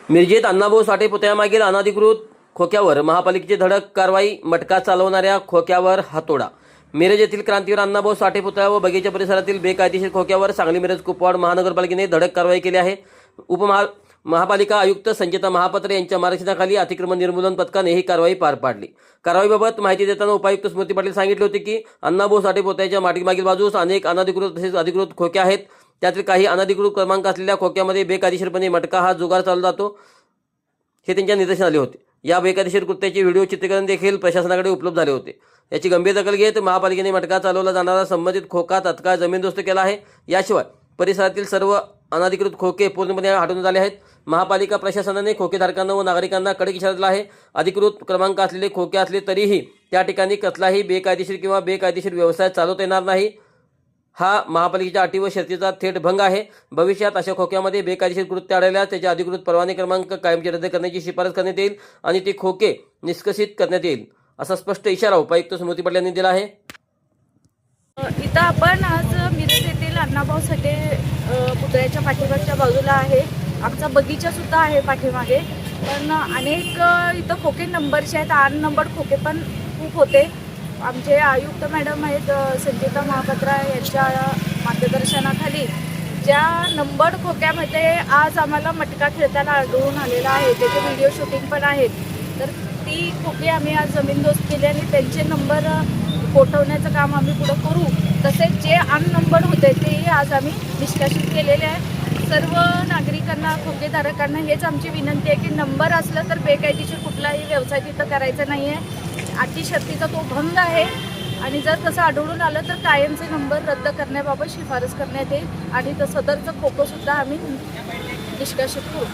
मिरजेत अण्णाभाऊ साठे पुतळ्यामागील अनधिकृत खोक्यावर महापालिकेची धडक कारवाई. मटका चालवणाऱ्या खोक्यावर हातोडा. मिरज येथील क्रांतीवीर अण्णाभाऊ साठे पुतळा व बगीचा परिसरातील बेकायदेशीर खोक्यावर सांगली मिरज कुपवाड महानगरपालिकेने धडक कारवाई केली आहे. महापालिका आयुक्त संचिता महापात्र यांच्या मार्गदर्शनाखाली अतिक्रमण निर्मूलन पथकाने ही कारवाई पार पाडली. कारवाईबाबत माहिती देताना उपायुक्त स्मृती पाटील सांगितले होते की अण्णाभाऊ साठे पुतळ्याच्या मागील बाजूस अनेक अनधिकृत तसेच अधिकृत खोके आहेत. त्यातील काही अनधिकृत क्रमांक असलेल्या खोक्यामध्ये बेकायदेशीरपणे मटका हा जुगार चालला जातो हे त्यांच्या निदर्शनास आले होते. या बेकायदेशीर कृत्याचे व्हिडिओ चित्रीकरण देखील प्रशासनाकडे उपलब्ध झाले होते. याची गंभीर दखल घेत महापालिकेने मटका चालवला जाणारा संबंधित खोका तात्काळ जमीनदोस्त केला आहे. याशिवाय परिसरातील सर्व अनधिकृत खोके पूर्णपणे हटवण्यात आले आहेत. महापालिका प्रशासनाने खोकेधारकांना व नागरिकांना कडक इशारा दिला आहे. अधिकृत क्रमांक असलेले खोके असले तरीही त्या ठिकाणी कसलाही बेकायदेशीर किंवा बेकायदेशीर व्यवसाय चालवता येणार नाही. हा महापालिकेच्या अटी व शर्तीचा थेट भंग आहे. भविष्यात अशा खोक्यामध्ये बेकायदेशीर कृत्य आढळल्यास त्याचे अधिकृत परवाने क्रमांक कायमचे रद्द करण्याची शिफारस करण्यात येईल आणि ते खोके निष्कासित करण्यात येईल असा स्पष्ट इशारा उपायुक्त स्मृती पाटील यांनी दिला आहे. इथं आपण आज मिरज येथील अण्णाभाऊ साठे पुतळ्याच्या पाठीमागच्या बाजूला आहे. आमचा बगीचा सुद्धा आहे पाठीमागे. पण अनेक इथं खोके नंबरचे आहेत. 8 नंबर खोके पण खूप होते. आमचे आयुक्त मॅडम आहेत संचिता महापात्र यांच्या मार्गदर्शनाखाली ज्या नंबर खोक्यामध्ये आज आम्हाला मटका खेळताना आढळून आलेला आहे त्याचे व्हिडिओ शूटिंग पण आहेत. तर ती खोके आम्ही आज जमीनदोस्त केले आणि त्यांचे नंबर पोटवण्याचं काम आम्ही पुढं करू. तसेच जे अननंबर होते तेही आज आम्ही निष्कासित केलेले आहे. सर्व नागरिकांना खोकेधारकांना हेच आमची विनंती आहे की नंबर असलं तर बेकायदेशीर कुठलाही व्यवसाय तिथं करायचा नाही आहे. अटी शर्तीचा तो भंग आहे आणि जर तसं आढळून आलं तर कायमचे नंबर रद्द करण्याबाबत शिफारस करण्यात येईल आणि सदरचं खोकंसुद्धा आम्ही निष्कासित करू.